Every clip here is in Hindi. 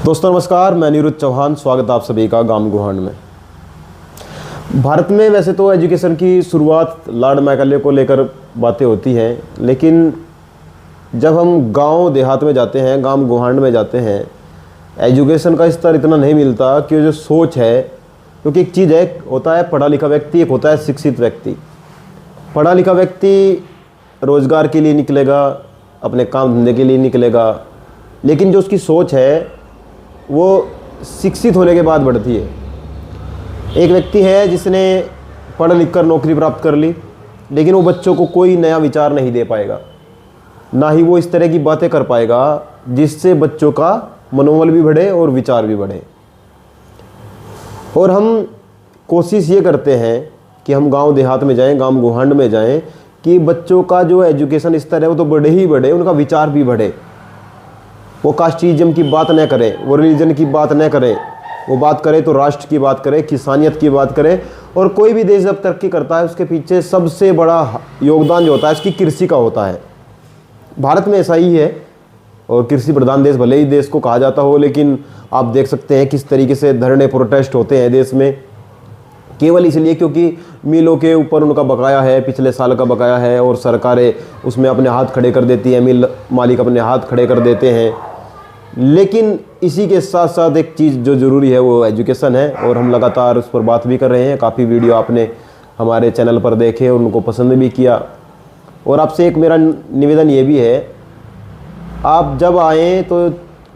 दोस्तों नमस्कार, मैं अनिरुद्ध चौहान। स्वागत आप सभी का गांव गुहांड में। भारत में वैसे तो एजुकेशन की शुरुआत लॉर्ड मैकाले को लेकर बातें होती हैं, लेकिन जब हम गांव देहात में जाते हैं, गांव गुहांड में जाते हैं, एजुकेशन का स्तर इतना नहीं मिलता कि जो सोच है, क्योंकि एक चीज़ है, होता है पढ़ा लिखा व्यक्ति, एक होता है शिक्षित व्यक्ति। पढ़ा लिखा व्यक्ति रोज़गार के लिए निकलेगा, अपने काम धंधे के लिए निकलेगा, लेकिन जो उसकी सोच है वो शिक्षित होने के बाद बढ़ती है। एक व्यक्ति है जिसने पढ़ लिख कर नौकरी प्राप्त कर ली, लेकिन वो बच्चों को कोई नया विचार नहीं दे पाएगा, ना ही वो इस तरह की बातें कर पाएगा जिससे बच्चों का मनोबल भी बढ़े और विचार भी बढ़े। और हम कोशिश ये करते हैं कि हम गांव देहात में जाएं, गांव गुहांड में जाएं, कि बच्चों का जो एजुकेशन स्तर है वो तो बढ़े ही बढ़े, उनका विचार भी बढ़े। वो कास्टिज्म की बात न करें, वो रिलीजन की बात न करें, वो बात करें तो राष्ट्र की बात करें, किसानियत की बात करें। और कोई भी देश जब तरक्की करता है उसके पीछे सबसे बड़ा योगदान जो होता है उसकी कृषि का होता है। भारत में ऐसा ही है, और कृषि प्रधान देश भले ही देश को कहा जाता हो, लेकिन आप देख सकते हैं किस तरीके से धरने प्रोटेस्ट होते हैं देश में, केवल इसलिए क्योंकि मिलों के ऊपर उनका बकाया है, पिछले साल का बकाया है, और सरकारें उसमें अपने हाथ खड़े कर देती हैं, मिल मालिक अपने हाथ खड़े कर देते हैं। लेकिन इसी के साथ साथ एक चीज़ जो ज़रूरी है वो एजुकेशन है, और हम लगातार उस पर बात भी कर रहे हैं। काफ़ी वीडियो आपने हमारे चैनल पर देखे और उनको पसंद भी किया। और आपसे एक मेरा निवेदन ये भी है, आप जब आएँ तो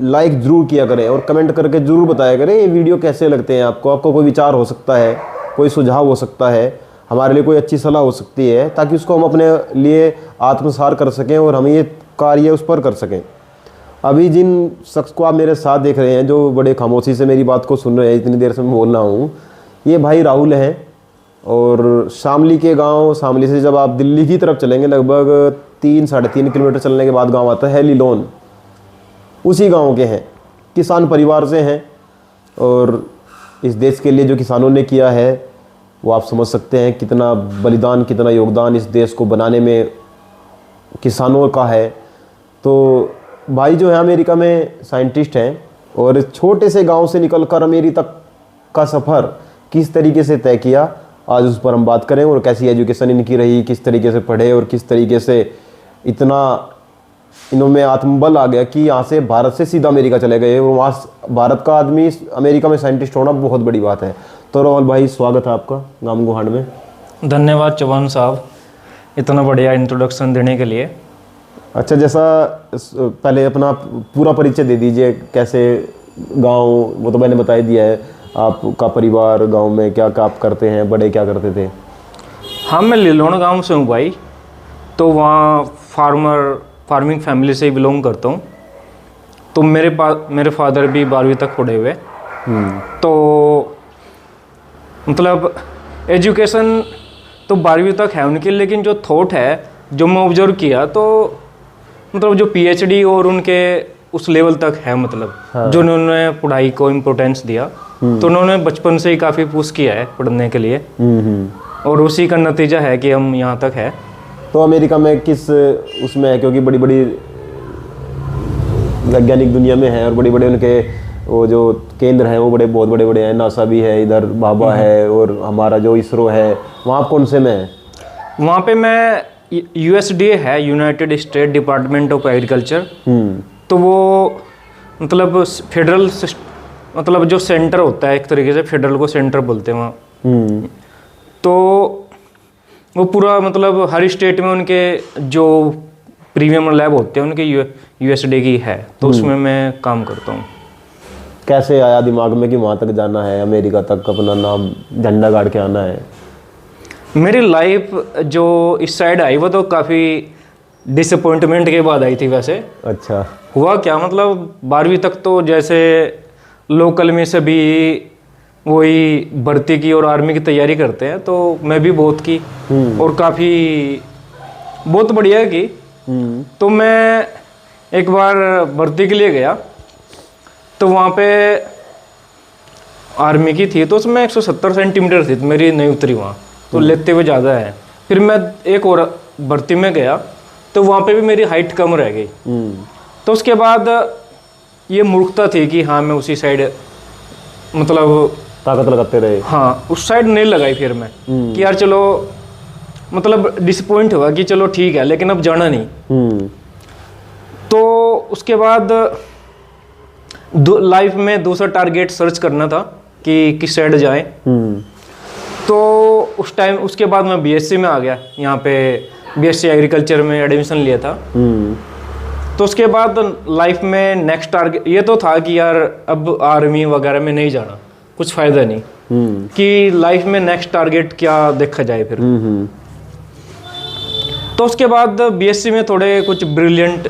लाइक ज़रूर किया करें और कमेंट करके ज़रूर बताया करें ये वीडियो कैसे लगते हैं आपको। आपको कोई विचार हो सकता है, कोई सुझाव हो सकता है, हमारे लिए कोई अच्छी सलाह हो सकती है, ताकि उसको हम अपने लिए आत्मसात कर सकें और हम ये कार्य उस पर कर सकें। अभी जिन शख्स को आप मेरे साथ देख रहे हैं, जो बड़े खामोशी से मेरी बात को सुन रहे हैं, इतनी देर से मैं बोल रहा हूँ, ये भाई राहुल हैं। और शामली के गांव, शामली से जब आप दिल्ली की तरफ चलेंगे, लगभग 3-3.5 किलोमीटर चलने के बाद गांव आता है लीलोन, उसी गांव के हैं। किसान परिवार से हैं, और इस देश के लिए जो किसानों ने किया है वो आप समझ सकते हैं कितना बलिदान, कितना योगदान इस देश को बनाने में किसानों का है। तो भाई जो है अमेरिका में साइंटिस्ट हैं, और छोटे से गांव से निकलकर अमेरिका तक का सफ़र किस तरीके से तय किया, आज उस पर हम बात करें। और कैसी एजुकेशन इनकी रही, किस तरीके से पढ़े, और किस तरीके से इतना इनमें आत्मबल आ गया कि यहाँ से भारत से सीधा अमेरिका चले गए, और वहाँ भारत का आदमी अमेरिका में साइंटिस्ट होना बहुत बड़ी बात है। तो राहुल भाई, स्वागत है आपका गांव गुहांड में। धन्यवाद चौहान साहब, इतना बढ़िया इंट्रोडक्शन देने के लिए। अच्छा, जैसा पहले अपना पूरा परिचय दे दीजिए, कैसे गांव, वो तो मैंने बता ही दिया है, आपका परिवार गांव में क्या क्या आप करते हैं, बड़े क्या करते थे। हाँ, मैं लिलोन गांव से हूँ भाई। तो वहाँ फार्मिंग फैमिली से ही बिलोंग करता हूँ। तो मेरे फादर भी 12वीं तक पढ़े हुए। तो मतलब एजुकेशन तो 12वीं तक है उनकी, लेकिन जो थॉट है, जो मैं ऑब्जर्व किया, तो मतलब जो पीएचडी और उनके उस लेवल तक है, मतलब हाँ। जो उन्होंने पढ़ाई को इम्पोर्टेंस दिया, तो उन्होंने बचपन से ही काफ़ी पुश किया है पढ़ने के लिए, और उसी का नतीजा है कि हम यहाँ तक है। तो अमेरिका में किस उसमें है, क्योंकि बड़ी बड़ी वैज्ञानिक दुनिया में है, और बड़े बड़े उनके वो जो केंद्र हैं वो बहुत बड़े बड़े हैं। नासा भी है इधर, बाबा है, और हमारा जो इसरो है, वहाँ कौन से में है? वहाँ पे मैं USDA है, United state department of agriculture. तो वो मतलब फेडरल, मतलब जो सेंटर होता है, एक तरीके से फेडरल को सेंटर बोलते हैं वहाँ। तो वो पूरा मतलब हर स्टेट में उनके जो प्रीमियम लैब होते हैं उनके USDA की है, तो उसमें मैं काम करता हूँ। कैसे आया दिमाग में कि वहाँ तक जाना है, अमेरिका तक अपना नाम झंडा गाड़ के आना है? मेरी लाइफ जो इस साइड आई वो तो काफ़ी डिसअपॉइंटमेंट के बाद आई थी वैसे। अच्छा, हुआ क्या, मतलब 12वीं तक तो जैसे लोकल में सभी वही भर्ती की और आर्मी की तैयारी करते हैं, तो मैं भी बहुत की, और काफ़ी बहुत बढ़िया की। तो मैं एक बार भर्ती के लिए गया, तो वहाँ पे आर्मी की थी, तो उसमें 170 सेंटीमीटर थी, तो मेरी नहीं उतरी वहाँ, तो लेते हुए ज़्यादा है। फिर मैं एक और भर्ती में गया, तो वहाँ पे भी मेरी हाइट कम रह गई। तो उसके बाद ये मूर्खता थी कि हाँ मैं उसी साइड मतलब ताकत लगाते रहे। हाँ उस साइड नहीं लगाई फिर मैं कि यार चलो मतलब डिसअपॉइंट हुआ कि चलो ठीक है लेकिन अब जाना नहीं। तो उसके बाद लाइफ में दूसरा टारगेट सर्च करना था कि किस साइड जाए। तो उस टाइम उसके बाद मैं बीएससी में आ गया, यहाँ पे बीएससी एग्रीकल्चर में एडमिशन लिया था। तो उसके बाद लाइफ में नेक्स्ट टारगेट ये तो था कि यार अब आर्मी वगैरह में नहीं जाना, कुछ फायदा नहीं, कि लाइफ में नेक्स्ट टारगेट क्या देखा जाए फिर। तो उसके बाद बीएससी में थोड़े कुछ ब्रिलियंट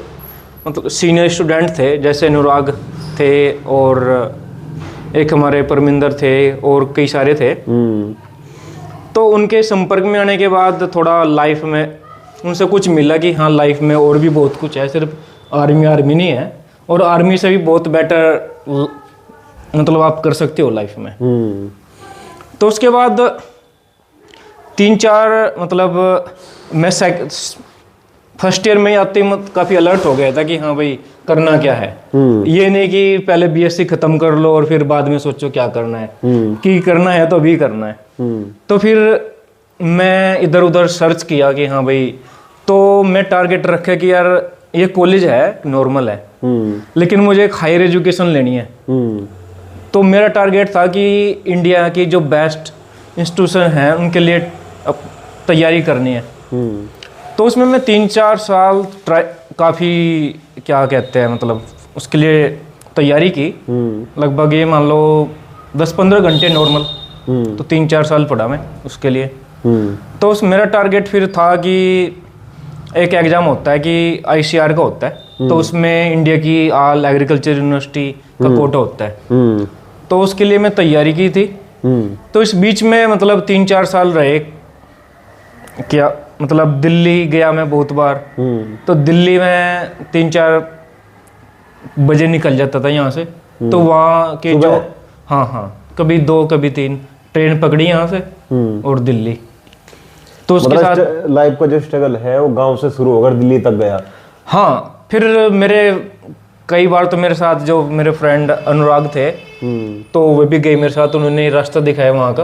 मतलब सीनियर स्टूडेंट थे, जैसे अनुराग थे और एक हमारे परमिंदर थे और कई सारे थे। तो उनके संपर्क में आने के बाद थोड़ा लाइफ में उनसे कुछ मिला कि हाँ लाइफ में और भी बहुत कुछ है, सिर्फ आर्मी नहीं है, और आर्मी से भी बहुत बेटर मतलब आप कर सकते हो लाइफ में। तो उसके बाद 3-4 मतलब मैं फर्स्ट ईयर में ही आते ही काफ़ी अलर्ट हो गया था कि हाँ भाई करना क्या है। ये नहीं कि पहले बीएससी ख़त्म कर लो और फिर बाद में सोचो क्या करना है, कि करना है तो अभी करना है। तो फिर मैं इधर उधर सर्च किया कि हाँ भाई, तो मैं टारगेट रखे कि यार ये कॉलेज है नॉर्मल है लेकिन मुझे एक हायर एजुकेशन लेनी है। तो मेरा टारगेट था कि इंडिया की जो बेस्ट इंस्टीट्यूशन है उनके लिए तैयारी करनी है। तो उसमें मैं 3-4 साल काफ़ी क्या कहते हैं मतलब उसके लिए तैयारी की, लगभग ये मान लो 10-15 घंटे नॉर्मल। तो 3-4 साल पढ़ा मैं उसके लिए। तो उस मेरा टारगेट फिर था कि एक एग्ज़ाम होता है कि आईसीआर का होता है, तो उसमें इंडिया की ऑल एग्रीकल्चर यूनिवर्सिटी का कोटा होता है। तो उसके लिए मैं तैयारी की थी। तो इस बीच में मतलब 3-4 साल रहे, क्या मतलब दिल्ली गया मैं बहुत बार। तो दिल्ली में 3-4 बजे निकल जाता था यहाँ से। तो वहाँ के जो हाँ कभी 2 कभी 3 ट्रेन पकड़ी यहाँ से और दिल्ली। तो उसके मतलब साथ लाइफ का जो स्ट्रगल है वो गांव से शुरू होकर दिल्ली तक गया। हाँ फिर मेरे कई बार तो मेरे साथ जो मेरे फ्रेंड अनुराग थे तो वो भी गए मेरे साथ, उन्होंने रास्ता दिखाया वहाँ का।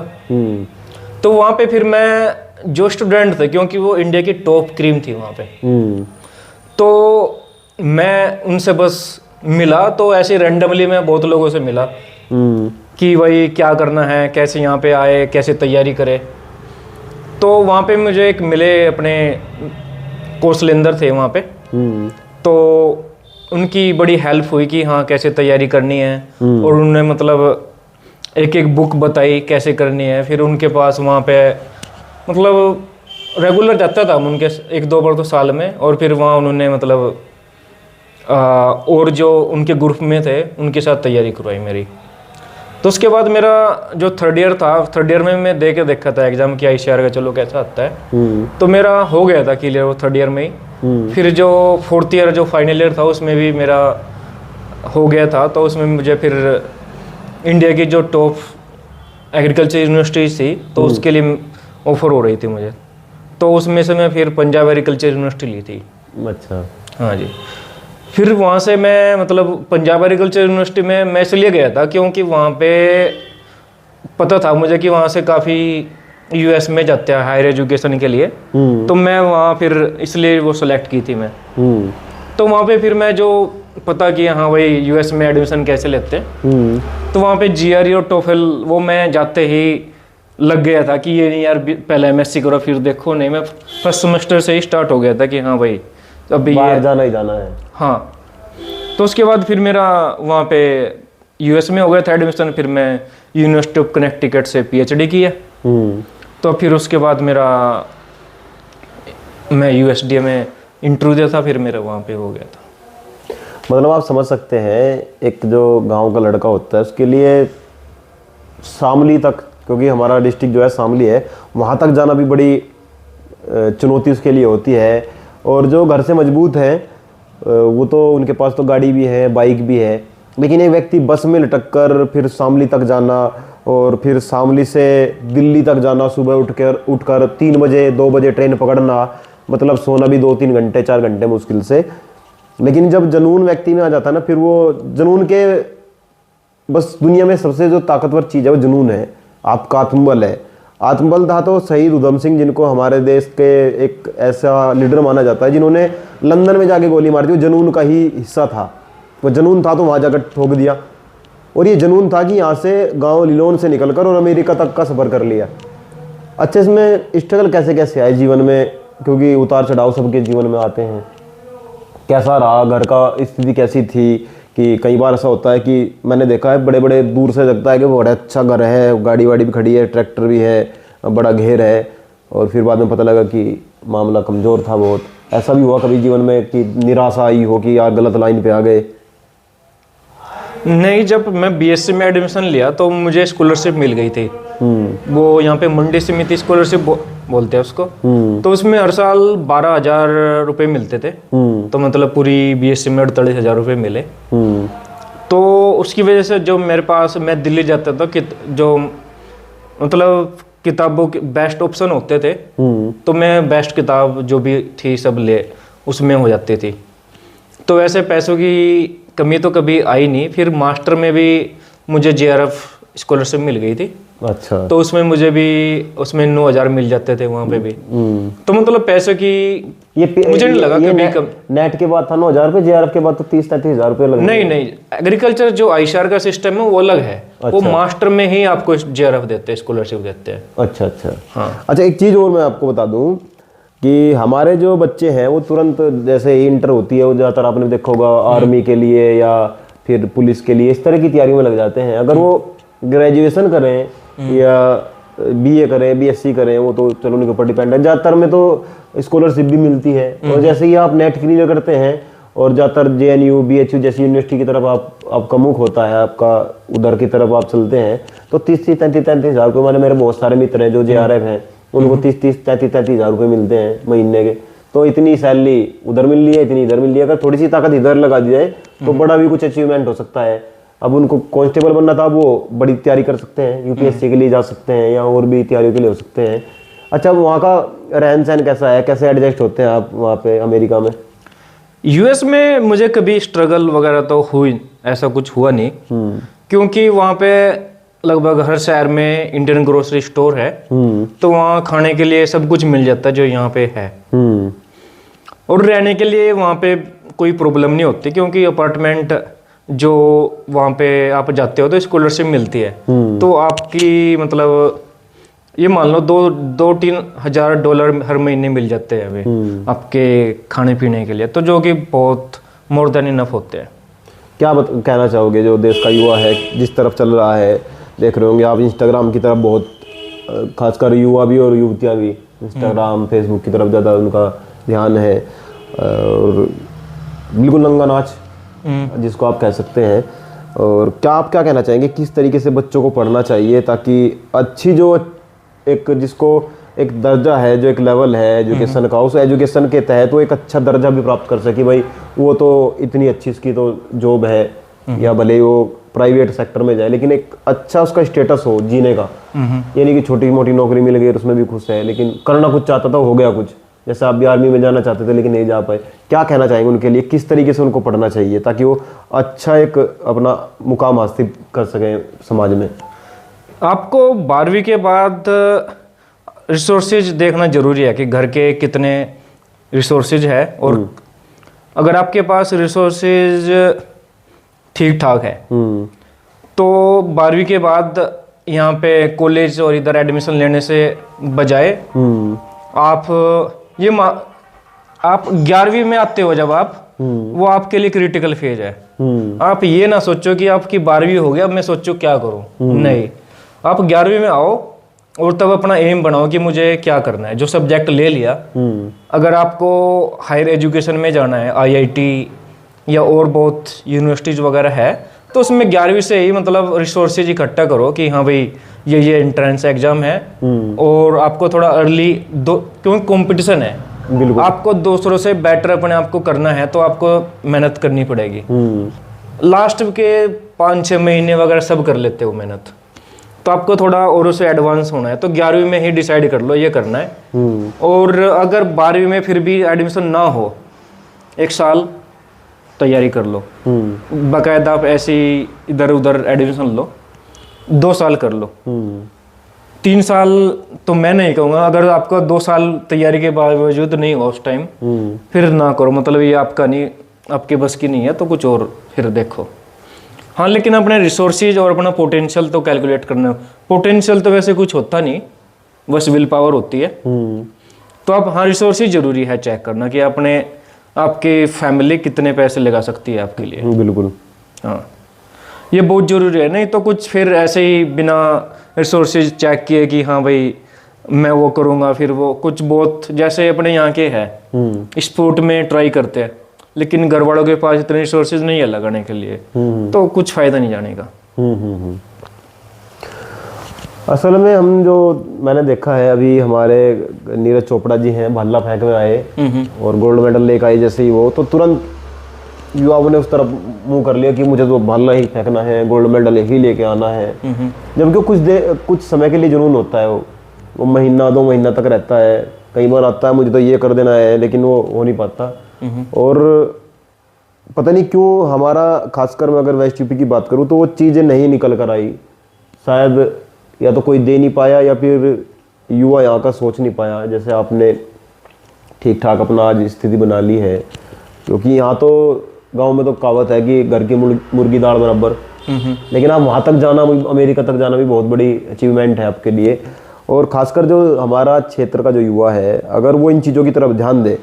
तो वहाँ पे फिर मैं जो स्टूडेंट थे, क्योंकि वो इंडिया की टॉप क्रीम थी वहाँ पे, तो मैं उनसे बस मिला। तो ऐसे रैंडमली मैं बहुत लोगों से मिला कि भाई क्या करना है, कैसे यहाँ पे आए, कैसे तैयारी करे। तो वहाँ पे मुझे एक मिले अपने कौशलेंद्र थे वहाँ पे। तो उनकी बड़ी हेल्प हुई कि हाँ कैसे तैयारी करनी है, और उन्होंने मतलब एक बुक बताई कैसे करनी है। फिर उनके पास वहाँ पे मतलब रेगुलर जाता था उनके 1-2 बार तो साल में। और फिर वहाँ उन्होंने मतलब और जो उनके ग्रुप में थे उनके साथ तैयारी करवाई मेरी। तो उसके बाद मेरा जो 3rd ईयर था, 3rd ईयर में मैं दे के देखा था एग्जाम कि आईसीआर का चलो कैसा आता है। तो मेरा हो गया था क्लियर वो 3rd ईयर में ही। फिर जो 4th ईयर जो फाइनल ईयर था उसमें भी मेरा हो गया था। तो उसमें मुझे फिर इंडिया की जो टॉप एग्रीकल्चर यूनिवर्सिटीज थी तो उसके लिए ऑफर हो रही थी मुझे। तो उसमें से मैं फिर पंजाब एग्रीकल्चर यूनिवर्सिटी ली थी। अच्छा। हाँ जी। फिर वहाँ से मैं मतलब पंजाब एग्रीकल्चर यूनिवर्सिटी में मैं इसलिए गया था क्योंकि वहाँ पे पता था मुझे कि वहाँ से काफ़ी यूएस में जाते हैं हायर एजुकेशन के लिए। तो मैं वहाँ फिर इसलिए वो सेलेक्ट की थी मैं। तो वहाँ पे फिर मैं जो पता किया हाँ भाई यूएस में एडमिशन कैसे लेते हैं, तो वहाँ पे जीआरई और टोफेल वो मैं जाते ही लग गया था कि ये नहीं यार पहले एमएससी करो फिर देखो। नहीं, मैं फर्स्ट सेमेस्टर से ही स्टार्ट हो गया था कि हाँ भाई अभी बाहर जाना ही जाना है। हाँ। तो उसके बाद फिर मेरा वहाँ पे यूएस में हो गया था एडमिशन। फिर मैं यूनिवर्सिटी ऑफ कनेक्टिकट से पीएचडी किया। तो फिर उसके बाद मेरा मैं यूएसडीए में इंटरव्यू दिया था, फिर मेरा वहाँ पे हो गया था। मतलब आप समझ सकते हैं एक जो गांव का लड़का होता है उसके लिए शामली तक, क्योंकि हमारा डिस्ट्रिक्ट जो है शामली है, वहाँ तक जाना भी बड़ी चुनौती उसके लिए होती है। और जो घर से मजबूत हैं वो तो उनके पास तो गाड़ी भी है, बाइक भी है, लेकिन एक व्यक्ति बस में लटक कर फिर शामली तक जाना और फिर शामली से दिल्ली तक जाना, सुबह उठकर 3 बजे 2 बजे ट्रेन पकड़ना, मतलब सोना भी 2-3 घंटे 4 घंटे मुश्किल से, लेकिन जब जनून व्यक्ति में आ जाता है ना, फिर वो जनून के बस दुनिया में सबसे जो ताकतवर चीज़ है वो जुनून है, आपका आत्मबल है। आत्मबल था तो शहीद उधम सिंह, जिनको हमारे देश के एक ऐसा लीडर माना जाता है जिन्होंने लंदन में जाके गोली मार दी, वो जुनून का ही हिस्सा था। वो जुनून था तो वहाँ जाकर ठोक दिया, और ये जुनून था कि यहाँ से गांव लिलोन से निकलकर और अमेरिका तक का सफ़र कर लिया। अच्छा, इसमें स्ट्रगल कैसे कैसे आए जीवन में, क्योंकि उतार चढ़ाव सबके जीवन में आते हैं। कैसा रहा, घर का स्थिति कैसी थी? कि कई बार ऐसा होता है कि मैंने देखा है बड़े बड़े दूर से लगता है कि वो बड़ा अच्छा घर है, गाड़ी वाड़ी भी खड़ी है, ट्रैक्टर भी है, बड़ा घेर है, और फिर बाद में पता लगा कि मामला कमज़ोर था बहुत। ऐसा भी हुआ कभी जीवन में कि निराशा आई हो कि यार गलत लाइन पे आ गए? नहीं, जब मैं बीएससी में एडमिशन लिया तो मुझे स्कॉलरशिप मिल गई थी। वो यहाँ पे मंडी समिति स्कॉलरशिप बोलते हैं उसको। तो उसमें हर साल 12,000 रुपये मिलते थे। तो मतलब पूरी बीएससी में 48,000 रुपये मिले। तो उसकी वजह से जो मेरे पास, मैं दिल्ली जाता था कि जो मतलब किताबों के बेस्ट ऑप्शन होते थे, तो मैं बेस्ट किताब जो भी थी सब ले उसमें हो जाती थी। तो वैसे पैसों की कमी तो कभी आई नहीं। फिर मास्टर में भी मुझे जेआरएफ स्कॉलरशिप मिल गई थी। अच्छा। तो उसमें मुझे भी उसमें 9,000 मिल जाते थे वहाँ पे भी। तो मतलब पैसों की मुझे नहीं लगा कभी कम। नेट के बाद था 9,000 रुपये, जेआरएफ के बाद तो 30-33,000 रुपये लगे। नहीं, एग्रीकल्चर जो आईसीआर का सिस्टम है वो अलग है। अच्छा। वो मास्टर में ही आपको जेआरएफ देते हैं, स्कॉलरशिप देते हैं। अच्छा। हाँ। अच्छा, एक चीज़ और मैं आपको बता दूँ कि हमारे जो बच्चे हैं वो तुरंत जैसे ही इंटर होती है, वो ज़्यादातर आपने देखा होगा आर्मी के लिए या फिर पुलिस के लिए इस तरह की तैयारी में लग जाते हैं। अगर वो ग्रेजुएशन करें या बीए करें, बीएससी करें, वो तो चलो उनके ऊपर डिपेंड है। ज़्यादातर में तो स्कॉलरशिप भी मिलती है। और जैसे ही आप नेट क्लियर करते हैं और ज़्यादातर जेएनयू, बीएचयू जैसी यूनिवर्सिटी की तरफ आपका मुख होता है, आपका उधर की तरफ आप चलते हैं, तो 30-33,000 रुपये, मैंने मेरे बहुत सारे मित्र हैं जो जेआरएफ हैं, उनको 30-33,000 रुपये मिलते हैं महीने के। तो इतनी सैलरी उधर मिल रही है, इतनी इधर मिल रही है। अगर थोड़ी सी ताकत इधर लगा दी जाए तो बड़ा भी कुछ अचीवमेंट हो सकता है। अब उनको कांस्टेबल बनना था, वो बड़ी तैयारी कर सकते हैं, यूपीएससी के लिए जा सकते हैं या और भी तैयारियों के लिए हो सकते हैं। अच्छा, वहाँ का रहन सहन कैसा है, कैसे एडजस्ट होते हैं आप वहाँ पे अमेरिका में? यूएस में मुझे कभी स्ट्रगल वगैरह तो हुई, ऐसा कुछ हुआ नहीं। क्योंकि वहाँ पे लगभग हर शहर में इंडियन ग्रोसरी स्टोर है। तो वहाँ खाने के लिए सब कुछ मिल जाता है जो यहाँ पे है। और रहने के लिए वहाँ पे कोई प्रॉब्लम नहीं होती, क्योंकि अपार्टमेंट जो वहाँ पे आप जाते हो तो स्कॉलरशिप मिलती है। तो आपकी मतलब ये मान लो 2-3 हज़ार डॉलर हर महीने मिल जाते हैं हमें आपके खाने पीने के लिए, तो जो कि बहुत मोर देन इनफ होते हैं। क्या कहना चाहोगे जो देश का युवा है जिस तरफ चल रहा है? देख रहे होंगे आप इंस्टाग्राम की तरफ बहुत, खासकर युवा भी और युवतियाँ भी इंस्टाग्राम फेसबुक की तरफ ज़्यादा उनका ध्यान है, और बिल्कुल नंगा नाच जिसको आप कह सकते हैं। और क्या आप क्या कहना चाहेंगे, किस तरीके से बच्चों को पढ़ना चाहिए ताकि अच्छी जो एक जिसको एक दर्जा है, जो एक लेवल है एजुकेशन का, उस एजुकेशन के तहत वो एक अच्छा दर्जा भी प्राप्त कर सके? भाई वो तो इतनी अच्छी इसकी तो जॉब है, या भले ही वो प्राइवेट सेक्टर में जाए, लेकिन एक अच्छा उसका स्टेटस हो जीने का। ये नहीं कि छोटी मोटी नौकरी मिल गई और उसमें भी खुश है, लेकिन करना कुछ चाहता था, हो गया कुछ। जैसे आप भी आर्मी में जाना चाहते थे लेकिन नहीं जा पाए, क्या कहना चाहेंगे उनके लिए, किस तरीके से उनको पढ़ना चाहिए ताकि वो अच्छा एक अपना मुकाम हासिल कर सकें समाज में? आपको 12वीं के बाद रिसोर्सेज देखना जरूरी है कि घर के कितने रिसोर्सेज है, और अगर आपके पास रिसोर्सेज ठीक ठाक है तो 12वीं के बाद यहाँ पे कॉलेज और इधर एडमिशन लेने से बजाय आप आप 11वीं में आते हो जब आप, वो आपके लिए क्रिटिकल फेज है। आप ये ना सोचो कि आपकी 12वीं हो गया अब मैं सोचो क्या करूं, नहीं, आप 11वीं में आओ और तब अपना एम बनाओ कि मुझे क्या करना है। जो सब्जेक्ट ले लिया, अगर आपको हायर एजुकेशन में जाना है, आईआईटी या और बहुत यूनिवर्सिटीज वगैरह है, तो उसमें 11वीं से ही मतलब रिसोर्सेज इकट्ठा करो कि हाँ भाई ये एंट्रेंस एग्जाम है, और आपको थोड़ा अर्ली क्योंकि कंपटीशन है, आपको दूसरों से बेटर अपने आप को करना है, तो आपको मेहनत करनी पड़ेगी। लास्ट के 5-6 महीने वगैरह सब कर लेते हो मेहनत, तो आपको थोड़ा और से एडवांस होना है तो 11वीं में ही डिसाइड कर लो ये करना है। और अगर 12वीं में फिर भी एडमिशन ना हो, 1 साल तैयारी कर लो, बाकायदा आप ऐसे ही इधर उधर एडमिशन लो, 2 साल कर लो। 3 साल तो मैं नहीं कहूँगा, अगर आपका 2 साल तैयारी के बावजूद नहीं हुआ उस टाइम, फिर ना करो, मतलब ये आपका नहीं, आपके बस की नहीं है तो कुछ और फिर देखो। हाँ, लेकिन अपने रिसोर्सेज और अपना पोटेंशियल तो कैलकुलेट करना। पोटेंशियल तो वैसे कुछ होता नहीं, बस विल पावर होती है। तो आप, हाँ, रिसोर्सेज जरूरी है चेक करना कि आपके फैमिली कितने पैसे लगा सकती है आपके लिए। बिल्कुल, हाँ, ये बहुत ज़रूरी है। नहीं तो कुछ फिर ऐसे ही बिना रिसोर्सेज चेक किए कि हाँ भाई मैं वो करूँगा, फिर वो कुछ बहुत, जैसे अपने यहाँ के है स्पोर्ट में ट्राई करते हैं, लेकिन घर वालों के पास इतने रिसोर्सेज नहीं है लगाने के लिए, तो कुछ फ़ायदा नहीं जाने का। असल में मैंने देखा है, अभी हमारे नीरज चोपड़ा जी हैं, भाला फेंक में आए और गोल्ड मेडल लेकर आए, जैसे ही वो, तो तुरंत युवाओं ने उस तरफ मुंह कर लिया कि मुझे तो भाला ही फेंकना है, गोल्ड मेडल ही लेके आना है। जबकि कुछ समय के लिए जुनून होता है, वो महीना 2 महीना तक रहता है, कई बार आता है मुझे तो ये कर देना है, लेकिन वो हो नहीं पाता। और पता नहीं क्यों हमारा, खासकर मैं अगर वेस्ट यूपी की बात करूँ, तो वो चीज़ें नहीं निकल कर आई। शायद या तो कोई दे नहीं पाया, या फिर युवा यहाँ का सोच नहीं पाया। जैसे आपने ठीक ठाक अपना आज स्थिति बना ली है, क्योंकि यहाँ तो गांव में तो कहावत है कि घर की मुर्गी दाल बराबर, लेकिन आप वहाँ तक जाना, अमेरिका तक जाना भी बहुत बड़ी अचीवमेंट है आपके लिए। और खासकर जो हमारा क्षेत्र का जो युवा है, अगर वो इन चीज़ों की तरफ ध्यान दे,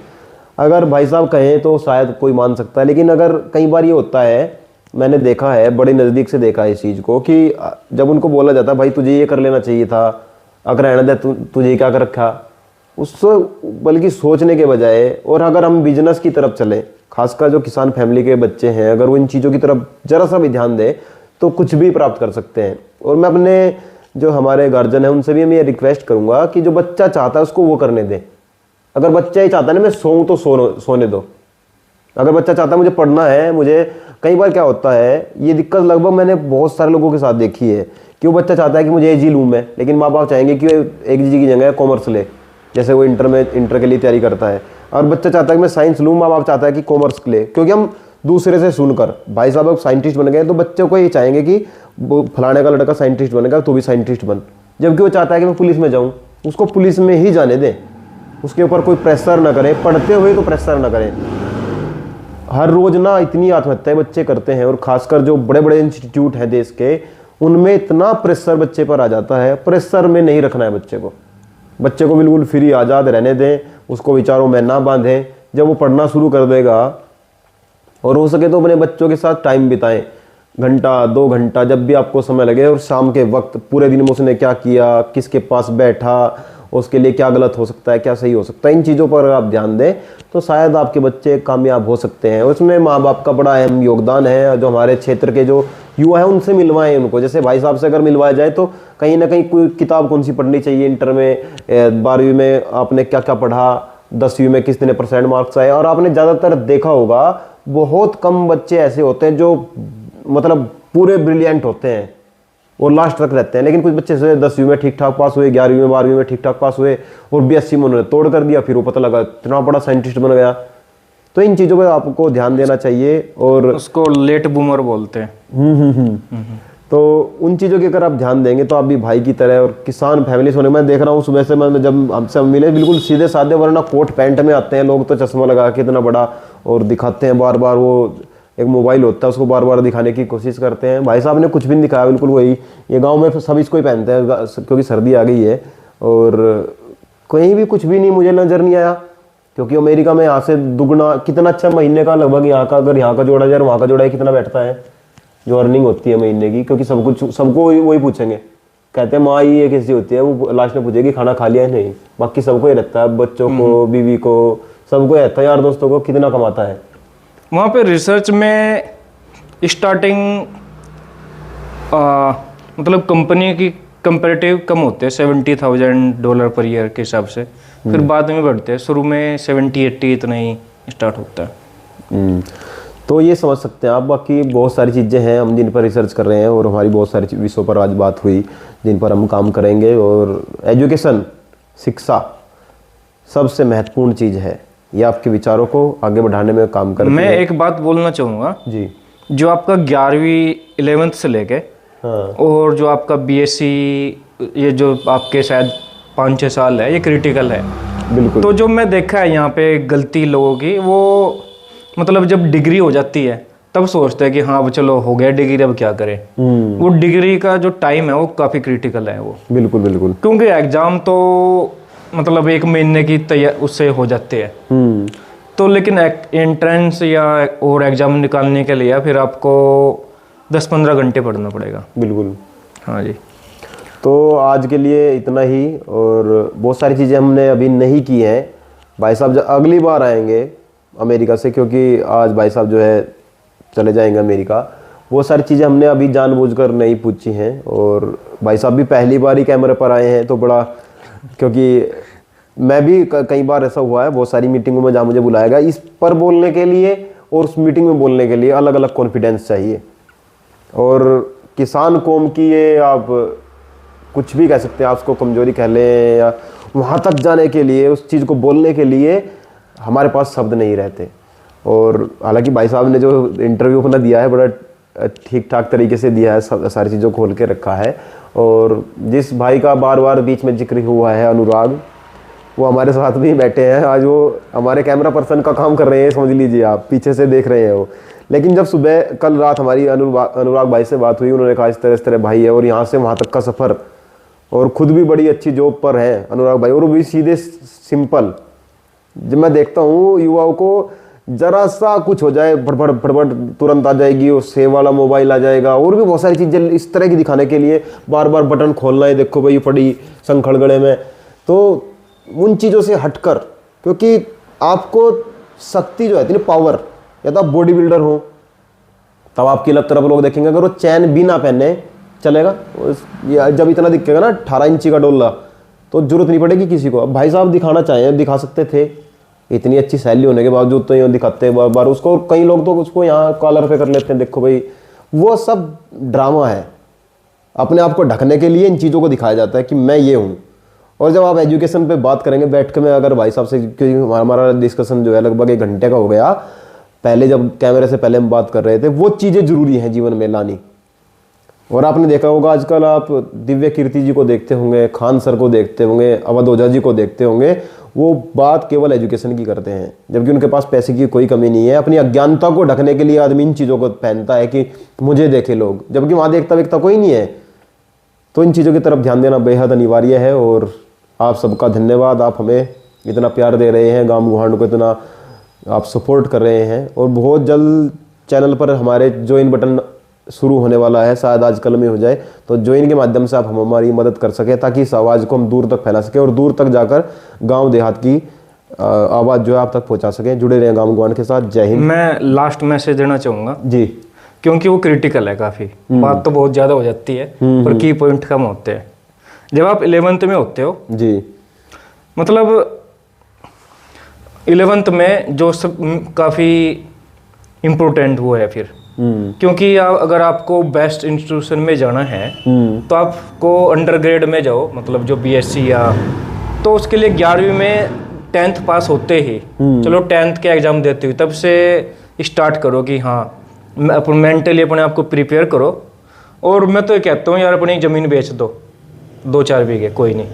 अगर भाई साहब कहें तो शायद कोई मान सकता है, लेकिन अगर कई बार ये होता है, मैंने देखा है, बड़े नज़दीक से देखा है इस चीज़ को, कि जब उनको बोला जाता है भाई तुझे ये कर लेना चाहिए था, अगर रहने दे तुझे क्या कर रखा, उससे बल्कि सोचने के बजाय, और अगर हम बिजनेस की तरफ चलें, खासकर जो किसान फैमिली के बच्चे हैं, अगर वो इन चीज़ों की तरफ जरा सा भी ध्यान दें तो कुछ भी प्राप्त कर सकते हैं। और मैं अपने जो हमारे गार्जियन हैं उनसे भी मैं ये रिक्वेस्ट करूँगा कि जो बच्चा चाहता है उसको वो करने दें। अगर बच्चा ही चाहता है ना मैं सोऊं तो सोने दो। अगर बच्चा चाहता है मुझे पढ़ना है, मुझे, कई बार क्या होता है, ये दिक्कत लगभग मैंने बहुत सारे लोगों के साथ देखी है कि वो बच्चा चाहता है कि मुझे जी लूँ मैं, लेकिन माँ बाप चाहेंगे कि एक जी की जगह कॉमर्स ले, जैसे वो इंटर के लिए तैयारी करता है, और बच्चा चाहता है कि मैं साइंस लूँ, माँ बाप चाहता है कि कॉमर्स ले। क्योंकि हम दूसरे से सुनकर, भाई साहब अब साइंटिस्ट बन गए, तो बच्चों को ये चाहेंगे कि वो फलाने का लड़का साइंटिस्ट बनेगा तो भी साइंटिस्ट बन, जबकि वो चाहता है कि मैं पुलिस में जाऊँ, उसको पुलिस में ही जाने दें, उसके ऊपर कोई प्रेशर ना करें, पढ़ते हुए तो प्रेशर ना करें। हर रोज ना इतनी आत्महत्याएं बच्चे करते हैं, और खासकर जो बड़े बड़े इंस्टीट्यूट हैं देश के, उनमें इतना प्रेशर बच्चे पर आ जाता है। प्रेशर में नहीं रखना है बच्चे को बिल्कुल फ्री आज़ाद रहने दें, उसको विचारों में ना बांधें। जब वो पढ़ना शुरू कर देगा, और हो सके तो अपने बच्चों के साथ टाइम बिताएं, घंटा 2 घंटा जब भी आपको समय लगे, और शाम के वक्त पूरे दिन में उसने क्या किया, किसके पास बैठा, उसके लिए क्या गलत हो सकता है, क्या सही हो सकता है, इन चीज़ों पर आप ध्यान दें तो शायद आपके बच्चे कामयाब हो सकते हैं। उसमें माँ बाप का बड़ा अहम योगदान है। जो हमारे क्षेत्र के जो युवा है उनसे मिलवाएं उनको, जैसे भाई साहब से अगर मिलवाया जाए तो कहीं ना कहीं कोई किताब कौन सी पढ़नी चाहिए, इंटर में 12वीं में आपने क्या क्या पढ़ा, 10वीं में कितने % मार्क्स आए। और आपने ज़्यादातर देखा होगा बहुत कम बच्चे ऐसे होते हैं जो मतलब पूरे ब्रिलियंट होते हैं और लास्ट तक रहते हैं, लेकिन कुछ बच्चे से 10वीं में ठीक ठाक पास हुए, 11वीं में 12वीं में ठीक ठाक पास हुए, और 82 में उन्होंने तोड़ कर दिया, फिर वो पता लगा इतना बड़ा साइंटिस्ट बन गया। तो इन चीज़ों पर आपको ध्यान देना चाहिए, और उसको लेट बूमर बोलते हैं। तो उन चीज़ों के अगर आप ध्यान देंगे तो आप भी भाई की तरह, और किसान फैमिली से होने, मैं देख रहा हूँ सुबह से, मैं जब हमसे मिले बिल्कुल सीधे साधे, वरना कोट पैंट में आते हैं लोग, तो चश्मा लगा के इतना बड़ा और दिखाते हैं बार बार, वो एक मोबाइल होता है उसको बार बार दिखाने की कोशिश करते हैं। भाई साहब ने कुछ भी नहीं दिखाया, बिल्कुल वही, ये गांव में सब इसको ही पहनते हैं क्योंकि सर्दी आ गई है, और कहीं भी कुछ भी नहीं मुझे नज़र नहीं आया, क्योंकि अमेरिका में यहाँ से दुगना, कितना अच्छा महीने का लगभग यहाँ का, अगर यहाँ का जोड़ा जाए वहाँ का जोड़ा है, कितना बैठता है जो अर्निंग होती है महीने की। क्योंकि सबको वही पूछेंगे, कहते हैं माँ ये कैसी होती है, वो लास्ट में पूछेगी खाना खा लिया है नहीं, बाकी सबको ही रहता है, बच्चों को, बीवी को, सबको रहता है, यार दोस्तों को, कितना कमाता है। वहाँ पे रिसर्च में स्टार्टिंग मतलब कंपनी की कंपैरेटिव कम होते हैं, $70,000 पर ईयर के हिसाब से, फिर बाद में बढ़ते हैं, शुरू में 70-80 इतना ही स्टार्ट होता है। तो ये समझ सकते हैं आप। बाकी बहुत सारी चीज़ें हैं हम जिन पर रिसर्च कर रहे हैं, और हमारी बहुत सारी विषयों पर आज बात हुई जिन पर हम काम करेंगे। और एजुकेशन, शिक्षा सबसे महत्वपूर्ण चीज़ है, ये आपके विचारों को आगे बढ़ाने में काम करती मैं है? एक बात बोलना चाहूँगा, जी। जो आपका 11वीं 11th से लेके हाँ। और जो आपका बीएससी, ये जो आपके शायद 5-6 साल है, ये क्रिटिकल है। बिल्कुल। तो जो मैं देखा है यहाँ पे गलती लोगों की, वो मतलब जब डिग्री हो जाती है तब सोचते हैं कि हाँ अब चलो हो गया डिग्री, अब क्या करें। वो डिग्री का जो टाइम है वो काफ़ी क्रिटिकल है वो, बिल्कुल बिल्कुल। क्योंकि एग्ज़ाम तो मतलब 1 महीने की तैयार उससे हो जाते हैं। तो लेकिन एंट्रेंस या और एग्ज़ाम निकालने के लिए फिर आपको 10-15 घंटे पढ़ना पड़ेगा। बिल्कुल। हाँ जी। तो आज के लिए इतना ही, और बहुत सारी चीज़ें हमने अभी नहीं की हैं। भाई साहब जब अगली बार आएंगे अमेरिका से, क्योंकि आज भाई साहब जो है चले जाएंगे अमेरिका, वो सारी चीज़ें हमने अभी जानबूझकर नहीं पूछी हैं। और भाई साहब भी पहली बार ही कैमरे पर आए हैं, तो बड़ा, क्योंकि मैं भी कई बार ऐसा हुआ है बहुत सारी मीटिंगों में जहाँ मुझे बुलाया गया, इस पर बोलने के लिए और उस मीटिंग में बोलने के लिए अलग अलग कॉन्फिडेंस चाहिए। और किसान कौम की ये आप कुछ भी कह सकते हैं, आप उसको कमजोरी कह लें, या वहाँ तक जाने के लिए, उस चीज़ को बोलने के लिए हमारे पास शब्द नहीं रहते। और हालांकि भाई साहब ने जो इंटरव्यू अपना दिया है बड़ा ठीक ठाक तरीके से दिया है, सारी चीज़ों को खोल के रखा है। और जिस भाई का बार बार बीच में जिक्र हुआ है, अनुराग, वो हमारे साथ भी बैठे हैं आज, वो हमारे कैमरा पर्सन का काम कर रहे हैं, समझ लीजिए आप, पीछे से देख रहे हैं वो। लेकिन जब सुबह कल रात हमारी अनुराग भाई से बात हुई, उन्होंने कहा इस तरह भाई है, और यहाँ से वहाँ तक का सफ़र, और ख़ुद भी बड़ी अच्छी जॉब पर है अनुराग भाई, और वो भी सीधे सिंपल। जब मैं देखता हूँ युवाओं को, जरा सा कुछ हो जाए फटफट फटफट तुरंत आ जाएगी, वो सेव वाला मोबाइल आ जाएगा, और भी बहुत सारी चीज़ें इस तरह की दिखाने के लिए बार बार बटन खोलना है, देखो भाई पड़ी संखड़गड़े में। तो उन चीज़ों से हटकर, क्योंकि आपको शक्ति जो है इतनी पावर, या तो आप बॉडी बिल्डर हो तब आपकी तरफ लोग देखेंगे, अगर वो चैन भी ना पहने चलेगा, जब इतना दिखेगा ना 18 इंची का डोला, तो जरूरत नहीं पड़ेगी किसी को। अब भाई साहब दिखाना चाहें दिखा सकते थे, इतनी अच्छी सैलरी होने के बावजूद तो यूँ दिखाते हैं बार बार उसको। कई लोग तो उसको यहाँ कॉलर पे कर लेते हैं, देखो भाई, वो सब ड्रामा है। अपने आप को ढकने के लिए इन चीज़ों को दिखाया जाता है कि मैं ये हूँ। और जब आप एजुकेशन पे बात करेंगे बैठ के, मैं अगर भाई साहब से, क्योंकि हमारा डिस्कशन जो है लगभग 1 घंटे का हो गया, पहले जब कैमरे से पहले हम बात कर रहे थे, वो चीज़ें ज़रूरी हैं जीवन में लानी। और आपने देखा होगा आजकल आप दिव्य कीर्ति जी को देखते होंगे, खान सर को देखते होंगे, अवध ओझा जी को देखते होंगे, वो बात केवल एजुकेशन की करते हैं, जबकि उनके पास पैसे की कोई कमी नहीं है। अपनी अज्ञानता को ढकने के लिए आदमी इन चीज़ों को पहनता है कि मुझे देखे लोग, जबकि वहाँ देखता वेखता कोई नहीं है। तो इन चीज़ों की तरफ ध्यान देना बेहद अनिवार्य है। और आप सबका धन्यवाद, आप हमें इतना प्यार दे रहे हैं, गांव गुहांड को इतना आप सपोर्ट कर रहे हैं। और बहुत जल्द चैनल पर हमारे ज्वाइन बटन शुरू होने वाला है, शायद आज कल में हो जाए, तो ज्वाइन के माध्यम से आप हमारी मदद कर सकें, ताकि इस आवाज़ को हम दूर तक फैला सकें और दूर तक जाकर गांव देहात की आवाज़ जो है आप तक पहुंचा सकें। जुड़े रहें गांव गुहांड के साथ। जय हिंद। मैं लास्ट मैसेज देना चाहूँगा जी, क्योंकि वो क्रिटिकल है काफ़ी, बात तो बहुत ज़्यादा हो जाती है पर की पॉइंट कम होते हैं। जब आप 11th में होते हो जी, मतलब 11th में जो सब काफ़ी इम्पोर्टेंट वो है फिर, क्योंकि अगर आपको बेस्ट इंस्टीट्यूशन में जाना है तो आपको अंडरग्रेड में जाओ, मतलब जो बीएससी या, तो उसके लिए 11वीं में 10th पास होते ही, चलो 10th के एग्ज़ाम देते हुए तब से स्टार्ट करो कि हाँ अपन मेंटली अपने आप को प्रिपेयर करो। और मैं तो ये कहता हूँ यार, अपनी ज़मीन बेच दो 2-4 बीघे, कोई नहीं।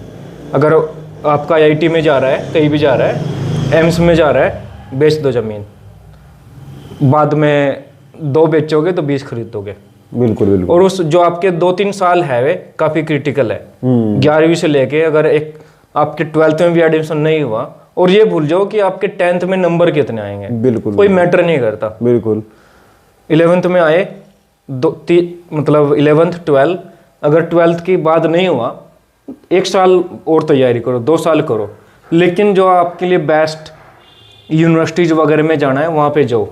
अगर आपका IIT में जा रहा है, कहीं भी जा रहा है, एम्स में जा रहा है, बेच दो ज़मीन, बाद में 2 बेचोगे तो 20 खरीदोगे। बिल्कुल बिल्कुल। और उस जो आपके 2-3 साल है वे काफ़ी क्रिटिकल है। 11वीं से लेके अगर एक आपके 12th में भी एडमिशन नहीं हुआ, और ये भूल जाओ कि आपके 10th में नंबर कितने आएंगे, बिल्कुल कोई मैटर नहीं करता। बिल्कुल। 11th में आए मतलब 11th 12, अगर 12th की बाद नहीं हुआ, 1 साल और तैयारी करो, 2 साल करो, लेकिन जो आपके लिए बेस्ट यूनिवर्सिटीज वगैरह में जाना है वहाँ पे जाओ।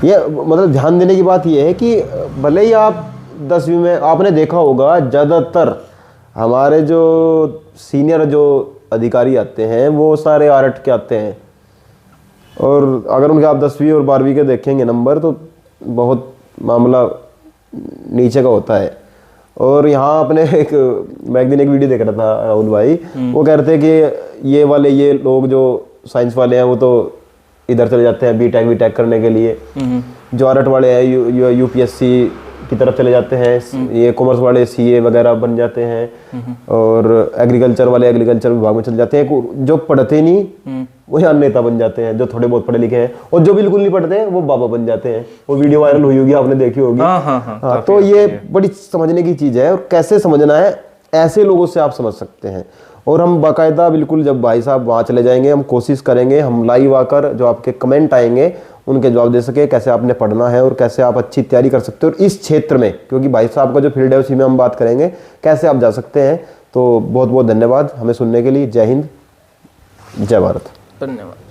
ये मतलब ध्यान देने की बात ये है कि भले ही आप 10वीं में, आपने देखा होगा ज़्यादातर हमारे जो सीनियर जो अधिकारी आते हैं वो सारे आर्ट के आते हैं, और अगर उनके आप 10वीं और 12वीं के देखेंगे नंबर तो बहुत मामला नीचे का होता है। और यहाँ अपने मैं एक दिन एक वीडियो देख रहा था राहुल भाई, वो कह रहे थे कि ये लोग जो साइंस वाले हैं वो तो इधर चले जाते हैं बीटेक करने के लिए, जो आर्ट वाले हैं यूपीएससी की तरफ चले जाते हैं, ये कॉमर्स वाले सीए वगैरह बन जाते हैं, और एग्रीकल्चर वाले एग्रीकल्चर विभाग में चले जाते हैं। जो पढ़ते नहीं वो यहाँ नेता बन जाते हैं, जो थोड़े बहुत पढ़े लिखे हैं, और जो बिल्कुल नहीं पढ़ते हैं वो बाबा बन जाते हैं। वो वीडियो वायरल हुई होगी, आपने देखी होगी। हाँ, तो ये बड़ी समझने की चीज़ है, और कैसे समझना है ऐसे लोगों से आप समझ सकते हैं। और हम बाकायदा बिल्कुल जब भाई साहब वहाँ चले जाएंगे, हम कोशिश करेंगे, हम लाइव आकर जो आपके कमेंट आएंगे उनके जवाब दे सके, कैसे आपने पढ़ना है और कैसे आप अच्छी तैयारी कर सकते हो। और इस क्षेत्र में, क्योंकि भाई साहब का जो फील्ड है उसी में हम बात करेंगे, कैसे आप जा सकते हैं। तो बहुत बहुत धन्यवाद हमें सुनने के लिए। जय हिंद, जय भारत। धन्यवाद।